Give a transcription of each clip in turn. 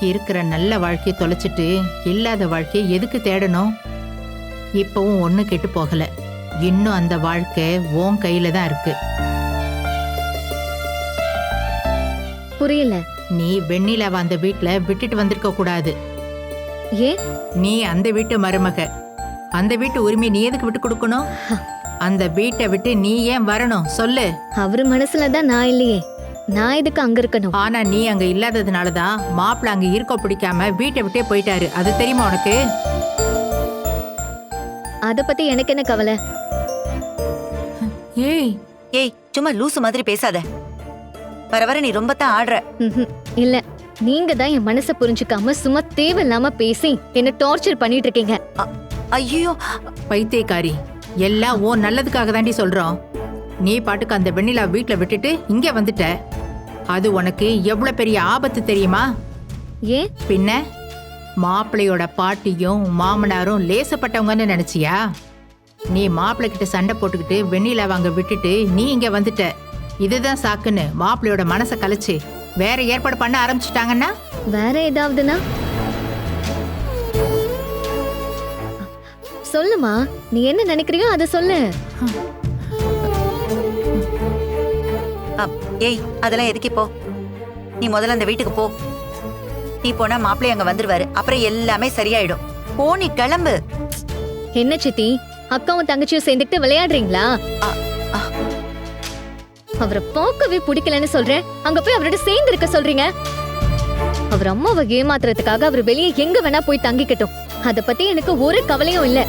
இருக்கிற நல்ல வாழ்க்கையை தொலைச்சிட்டு இல்லாத வாழ்க்கையை எதுக்கு தேடணும்? இப்பவும் ஒண்ணு கெட்டு போகல. இன்னும் அந்த வாழ்க்கை உன் கையில தான் இருக்கு. புரியல. நீ வெண்ணிலாவை அந்த வீட்டுல விட்டுட்டு வந்திருக்க கூடாது. ஏன்? நீ அந்த வீட்டு மருமக. அந்த வீட்டு உரிமை நீ எதுக்கு விட்டு கொடுக்கணும்? அந்த வீட்டை விட்டு நீ ஏன் வரணும் சொல்லு. அவரு மனசுலதான் நான் இல்லையே, நான் எதுக்கு அங்க இருக்கணும்? ஆனா நீ அங்க இல்லாததுனாலதான் மாப்பிள்ள அங்க இருக்க பிடிக்காம வீட்டை விட்டே போயிட்டாரு. அது தெரியுமா உனக்கு? அத பத்தி எனக்கு என்ன கவலை? ஏய் ஏய், சும்மா லூசு மாதிரி பேசாத. வர வர நீ ரொம்ப தான் ஆடுற. இல்ல, நீங்க தான் என் மனசை புரிஞ்சுக்காம சும்மா தேவையில்லாம பேசி என்ன டார்ச்சர் பண்ணிட்டு இருக்கீங்க. ஐயோ பைத்தியக்காரி, எல்லாம் ஓ நல்லதுக்காக தாண்டி சொல்றோம். நீ பாட்டுக்கு அந்த வெண்ணிலா வீட்டுல விட்டுட்டு இங்க வந்துட்ட. அது உனக்கு எவ்வளவு பெரிய ஆபத்து தெரியுமா? ஏன்? பின்ன மாப்பிள்ளையோட பாட்டியும் மாமனாரும் லேசப்பட்டவங்கன்னு நினைச்சியா? நீ மாப்பிள்ளை கிட்ட சண்டை போட்டுக்கிட்டு வெண்ணிலாவை அங்க விட்டுட்டு நீ இங்க வந்துட்ட. இதுதான் சாக்குன்னு மாப்பிள்ளையோட மனசை கலைச்சு வேற ஏற்பாடு பண்ண ஆரம்பிச்சுட்டாங்கன்னா? வேற ஏதாவதுனா சொல்லுமா, நீ என்ன நினைக்கிறியோ அதை சொல்லு. ஏய், அதெல்லாம் எதுக்கு இப்போ? நீ முதல்ல அந்த வீட்டுக்கு போ. நீ போனா மாப்பிள்ளை அங்க வந்துருவாரு. அப்புறம் எல்லாமே சரியாயிடும். போ, நீ கிளம்பு. என்ன சித்தி, அக்காவும் தங்கச்சியும் சேர்ந்துட்டு விளையாடுறீங்களா? அவரை பார்க்கவே பிடிக்கலன்னு சொல்றேன், அங்க போய் அவரோட சேர்ந்து இருக்க சொல்றீங்க. அவர் அம்மாவை ஏமாத்துறதுக்காக அவர் வெளியே எங்க வேணா போய் தங்கிக்கட்டும். அத பத்தி எனக்கு ஒரு கவலையும் இல்ல.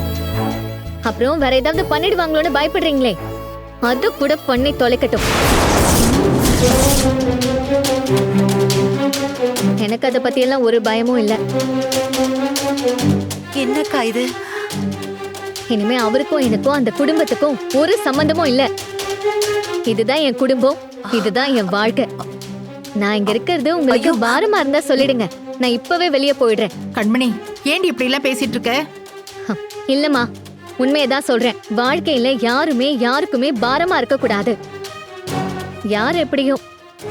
அப்புறம் வேற ஏதாவது பண்ணிடுவாங்களோன்னு பயப்படுறீங்களே, அது கூட பண்ணி தொலைக்கட்டும். எனக்கு அத பத்தி எல்லாம் ஒரு பயமும் இல்ல. என்னக்கா இது? இனிமே அவருக்கும் எனக்கும் அந்த குடும்பத்துக்கும் ஒரு சம்பந்தமும் இல்ல. இதுதான் என் குடும்பம், இதுதான் என் வாழ்க்கை. நான் இங்க இருக்கிறது உங்களுக்கு பாரமா இருந்தா சொல்லிடுங்க, நான் இப்பவே வெளியே போயிடுறேன். கண்மணி, ஏண்டி இப்படி எல்லாம் பேசிட்டு இருக்க? இல்லம்மா, உண்மையதான் சொல்றேன். வாழ்க்கையில யாருமே யாருக்குமே பாரமா இருக்க கூடாது. யார் எப்படியோ,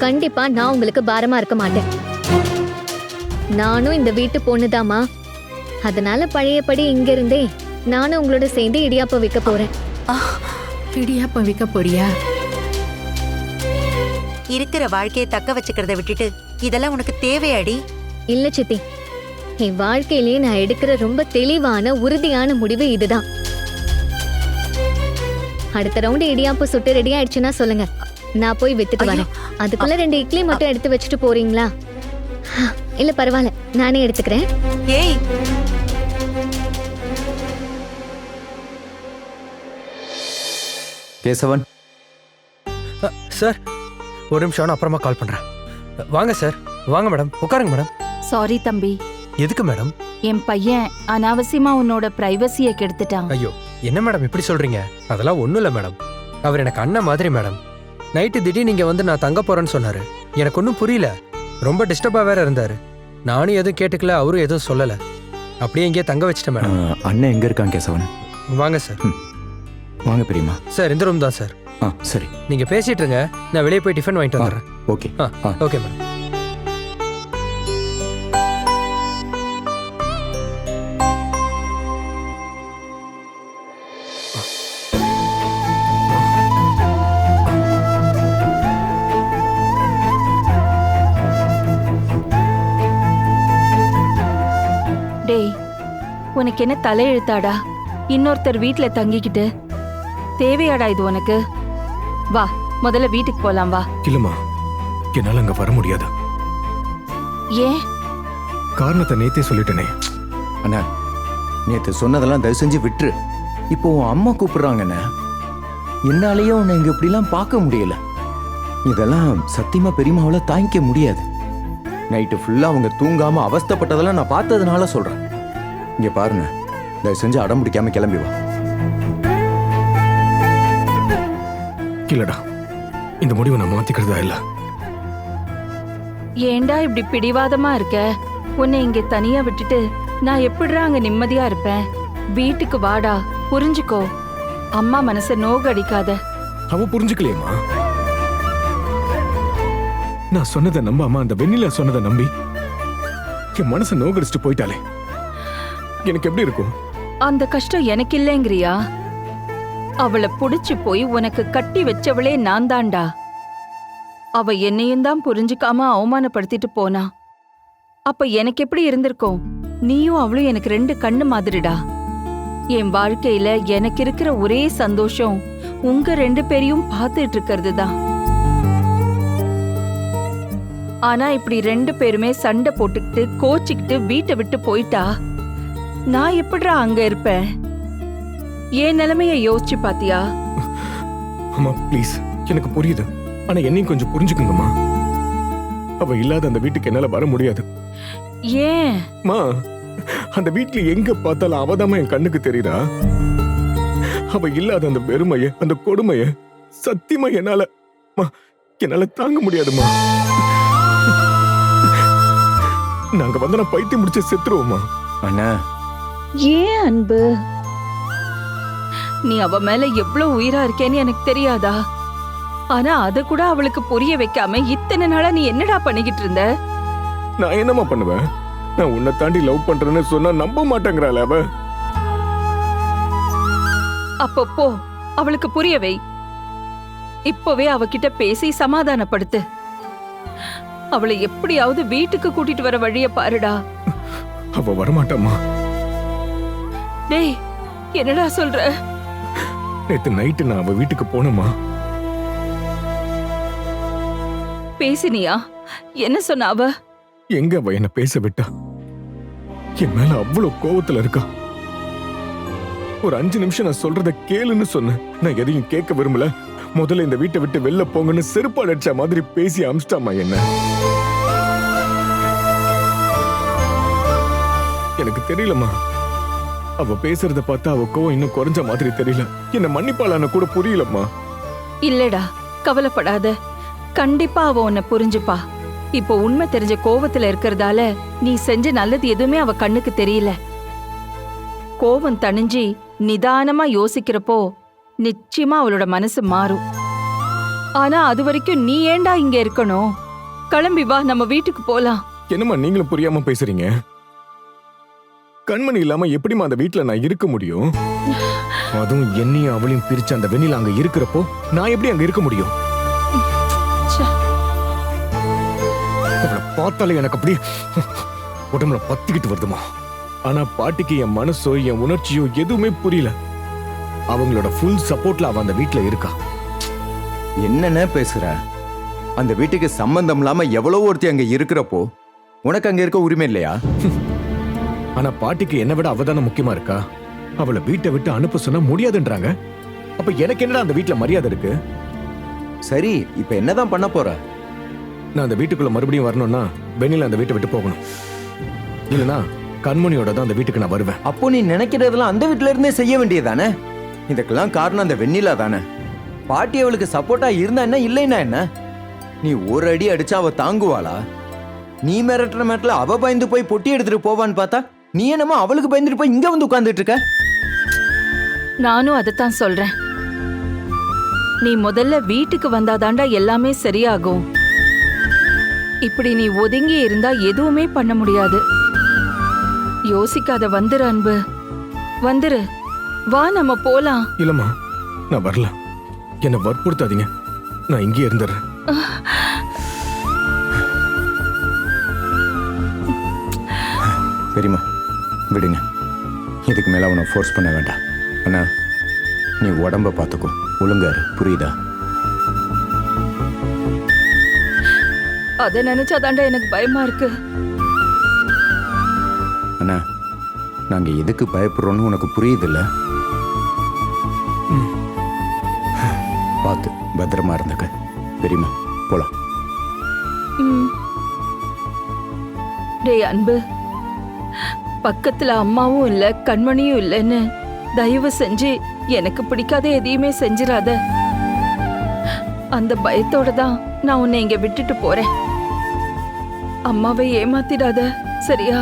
கண்டிப்பா நான் உங்களுக்கு பாரமா இருக்க மாட்டேன். நானும் இந்த வீட்டு பொண்ணுதாமா. அதனால பழையபடி இங்க இருந்தே நானும் உங்களோட சேர்ந்து இடியாப்பம் விற்க போறேன். இடியாப்பம் விற்க போறியா? இருக்கிற வாழ்க்கையை தக்க வச்சுக்கிறத விட்டுட்டு இதெல்லாம் உனக்கு தேவையாடி? இல்ல சித்தி, என் வாழ்க்கையிலேயே நான் எடுக்கிற ரொம்ப தெளிவான உறுதியான முடிவு இதுதான். அடுத்த ரவுண்டு இடியாப்பம் சுட்டு ரெடி ஆயிடுச்சுன்னா சொல்லுங்க, நான் போய் வித்துட்டு வரேன். அதுக்குள்ள 2 இட்லி மட்டும் எடுத்து வச்சுட்டு போறீங்களா? இல்ல பரவாயில்ல, நானே எடுத்துக்கிறேன். ஏய், கேசவன் சார், ஒரு நிமிஷம், நான் அப்புறமா கால் பண்றேன். வாங்க சார். வாங்க மேடம், உட்காருங்க மேடம். சாரி தம்பி. எதுக்கு மேடம்? என் பையன் அனாவசியமா உன்னோட பிரைவசியை கெடுத்துட்டான். ஐயோ, என்ன மேடம் இப்படி சொல்றீங்க? அதெல்லாம் ஒண்ணும் இல்ல மேடம். அவர் எனக்கு அண்ணன் மாதிரி மேடம். நைட்டு திடீர்னு நீங்க வந்து நான் தங்க போறேன்னு சொன்னாரு. எனக்கு ஒன்றும் புரியல. ரொம்ப டிஸ்டர்பா வேற இருந்தாரு. நானும் எதுவும் கேட்டுக்கல, அவரும் எதுவும் சொல்லல. அப்படியே இங்கேயே தங்க வச்சிட்டேன் மேடம். அண்ணன் எங்க இருக்கான் கேசவன்? வாங்க சார். வாங்க பெரியம்மா. சார், இந்த ரூம் தான் சார். சரி, நீங்க பேசிட்டு இருங்க, நான் வெளியே போய் டிஃபன் வாங்கிட்டு வந்துடுறேன். ஓகே. Okay madam. டேய், உனக்கு என்ன தலையெழுத்தாடா? இன்னொருத்தர் வீட்டுல தங்கிக்கிட்டு தேவையாடா இது உனக்கு? வா, முதல்ல வீட்டுக்கு போலாம் வா. இல்லம்மா, என்னால அங்க வர முடியாது. ஏன்? காரணத்தை நேத்தே சொல்லிட்டேனே. அண்ணா, நேத்து சொன்னதெல்லாம் தயவு செஞ்சு விட்டுரு. இப்போ உன் அம்மா கூப்பிடுறாங்கண்ணே. என்னாலேயே உன்னை இங்க இப்படிலாம் பார்க்க முடியல. இதெல்லாம் சத்தியமா பெரியம்மாவால தாங்கிக்க முடியாது. நைட்டு ஃபுல்லா அவங்க தூங்காம அவஸ்தைப்பட்டதெல்லாம் நான் பார்த்ததுனால சொல்றேன். இங்க பாருங்க, தயவு செஞ்சு அடம் பிடிக்காம கிளம்பி வா. இல்லடா, இந்த முடிவை நான் மாத்திக்கிறதா இல்ல. ஏண்டா இப்படி பிடிவாதமா இருக்க? உன்னை இங்க தனியா விட்டுட்டு நான் எப்படிடா அங்க நிம்மதியா இருப்பேன்? வீட்டுக்கு வாடா, புரிஞ்சுக்கோ. அம்மா மனச நோக அடிக்காத. அவ புரிஞ்சுக்கலையம்மா. நான் சொன்னதை நம்பாம அந்த வெண்ணிலா சொன்னதை நம்பி என் மனசை நோகடிச்சுட்டு போயிட்டாலே எனக்கு எப்படி இருக்கும்? அந்த கஷ்டம் எனக்கு இல்லைங்கிறியா? அவளை புடிச்சு போய் உனக்கு கட்டி வச்சவளே நான் தான்டா. அவ என்னையும் தான் புரிஞ்சுக்காம அவமானப்படுத்திட்டு போனா. அப்ப எனக்கு எப்படி இருந்திருக்கும்? நீயும் அவளும் எனக்கு 2 கண்ணு மாதிரிடா. என் வாழ்க்கையில எனக்கு இருக்கிற ஒரே சந்தோஷம் உங்க 2 பேரையும் பார்த்துட்டு இருக்கிறது தான். ஆனா இப்படி 2 பேருமே சண்டை போட்டுக்கிட்டு கோச்சிக்கிட்டு வீட்டை விட்டு போயிட்டா நான் எப்படிடா அங்க இருப்பேன்? என் நிலைமைய யோசிச்சு பாத்தியா? அம்மா ப்ளீஸ், எனக்கு புரியுது. ஆனா என்னையும் கொஞ்சம் புரிஞ்சுக்குங்கம்மா. அவ இல்லாத அந்த வீட்டுக்கு என்னால வர முடியாது. ஏன்? மா, அந்த வீட்டுல எங்க பார்த்தாலும் அவதாம என் கண்ணுக்கு தெரியுதா? அவ இல்லாத அந்த வெறுமைய, அந்த கொடுமைய சத்தியமா என்னால தாங்க முடியாதுமா. நாங்க வந்து நான் பைத்தியம் முடிச்ச செத்துருவோமா? அண்ணா, ஏன் அன்பு? நீ அவ மேல எவ்வளவு உயிரா இருக்கேன்னு எனக்கு தெரியாதா? ஆனா அத கூட அவளுக்கு புரிய வைக்காம இத்தனை நாளா நீ என்னடா பண்ணிக்கிட்டு இருந்த? நான் என்னமா பண்ணுவேன்? நான் உன்னை தாண்டி லவ் பண்றேன்னு சொன்னா நம்ப மாட்டேங்கிறாள் அவ. அப்ப போ, அவளுக்கு புரிய வை. இப்பவே அவகிட்ட பேசி சமாதானப்படுத்து. அவளை எப்படியாவது வீட்டுக்கு கூட்டிட்டு வர வழிய பாருடா. அவ வரமாட்டாமா. டேய், என்னடா சொல்ற? நேத்து நைட்டு நான் அவ வீட்டுக்கு போனேமா. பேசினியா? என்ன சொன்ன அவ? எங்க அவ என்ன பேச விட்டா? என் மேல அவ்வளவு கோவத்துல இருக்கா. ஒரு 5 நிமிஷம் நான் சொல்றத கேளுன்னு சொன்னேன். நான் எதையும் கேட்க விரும்பல. முதல்ல இந்த வீட்டை விட்டு வெளில போங்கன்னு செருப்பால் அடிச்ச மாதிரி பேசி அமிச்சிட்டாமா என்ன. எனக்கு தெரியலம்மா. அவ பேசுறத பார்த்தா அவ கோவம் இன்னும் குறைஞ்ச மாதிரி தெரியல. என்ன மன்னிப்பாளான கூட புரியலம்மா. இல்லடா, கவலைப்படாத. கண்டிப்பா அவ உன்னை புரிஞ்சுப்பா. இப்போ உண்மை தெரிஞ்ச கோவத்துல இருக்கறதால நீ செஞ்ச நல்லது எதுவுமே அவ கண்ணுக்கு தெரியல. கோவம் தணிஞ்சு நிதானமா யோசிக்கிறப்போ நிச்சயமா அவளோட மனசு மாறும். ஆனா அது வரைக்கும் நீ ஏண்டா இங்க இருக்கணும்? கிளம்பி வா, நம்ம வீட்டுக்கு போலாம். என்னம்மா நீங்களும் புரியாம பேசுறீங்க? கண்மணி இல்லாம எப்படிமா அந்த வீட்டுல நான் இருக்க முடியும்? அதுவும் என்னையும் அவளையும் பிரிச்சு அந்த வெண்ணில அங்க இருக்கிறப்போ நான் எப்படி அங்க இருக்க முடியும்? அவளை பார்த்தாலே எனக்கு அப்படி உடம்புல பத்திக்கிட்டு வருதுமா. ஆனா பாட்டிக்கு என் மனசோ என் உணர்ச்சியோ எதுவுமே புரியல. அவங்களோட ஃபுல் சப்போர்ட்ல அவ அந்த வீட்டுல இருக்கா. என்னென்ன பேசுற? அந்த வீட்டுக்கு சம்பந்தம் இல்லாம எவ்வளவு ஒருத்தி அங்க இருக்கிறப்போ உனக்கு அங்க இருக்க உரிமை இல்லையா? ஆனா பாட்டிக்கு என்ன விட அவதான முக்கியமா இருக்கா. அவளை வீட்டை விட்டு அனுப்ப சொன்னா முடியாதுன்றாங்க. அப்ப எனக்கு என்னடா அந்த வீட்டுல மரியாதை இருக்கு? சரி, இப்ப என்னதான் பண்ண போற? நான் அந்த வீட்டுக்குள்ள மறுபடியும் வரணும்னா வெண்ணில அந்த வீட்டை விட்டு போகணும். இல்லனா கண்மணியோட தான் அந்த வீட்டுக்கு நான் வருவேன். அப்போ நீ நினைக்கிறதெல்லாம் அந்த வீட்டுல இருந்தே செய்ய வேண்டியதானே? இதுக்கெல்லாம் காரணம் அந்த வெண்ணிலா தானே. பாட்டி அவளுக்கு சப்போர்ட்டா இருந்தா என்ன, இல்லைன்னா என்ன? நீ ஒரு அடி அடிச்சா அவ தாங்குவாளா? நீ மிரட்டுற மேட்டில் அவ பயந்து போய் பொட்டி எடுத்துட்டு போவான்னு பார்த்தா நீ என்னமோ அவளுக்கு பயந்துட்டு போய் இங்க வந்து உட்கார்ந்துட்டு இருக்க. நானும் அதைத்தான் சொல்றேன். நீ முதல்ல வீட்டுக்கு வந்தாதாண்டா எல்லாமே சரியாகும். இப்படி நீ ஒதுங்கி இருந்தா எதுவுமே பண்ண முடியாது. யோசிக்காத, வந்துரு அன்பு, வந்துரு. வா, நம்ம போலாம். இல்லம்மா, நான் வரல. என்னை வற்புறுத்தாதீங்க. நான் இங்கே இருந்துடுறேன். பெரியம்மா விடுங்க. இதுக்கு மேல அவனை ஃபோர்ஸ் பண்ண வேண்டாம். அண்ணா, நீ உடம்ப பார்த்துக்கோ, ஒழுங்காரு, புரியுதா? அத நினைச்சாதாண்டா எனக்கு பயமா இருக்கு. அண்ணா, நாங்க எதுக்கு பயப்படுறோம்னு உனக்கு புரியுதுல்ல? பார்த்து பத்திரமா இருந்துக்க. பெரியம்மா போலாம். டேய் அன்பு, பக்கத்துல அம்மாவும் இல்ல கண்மணியும் இல்லைன்னு தயவு செஞ்சு எனக்கு பிடிக்காத எதையுமே செஞ்சிடாத. அந்த பயத்தோட தான் நான் உன்னை இங்க விட்டுட்டு போறேன். அம்மாவை ஏமாத்திடாத, சரியா?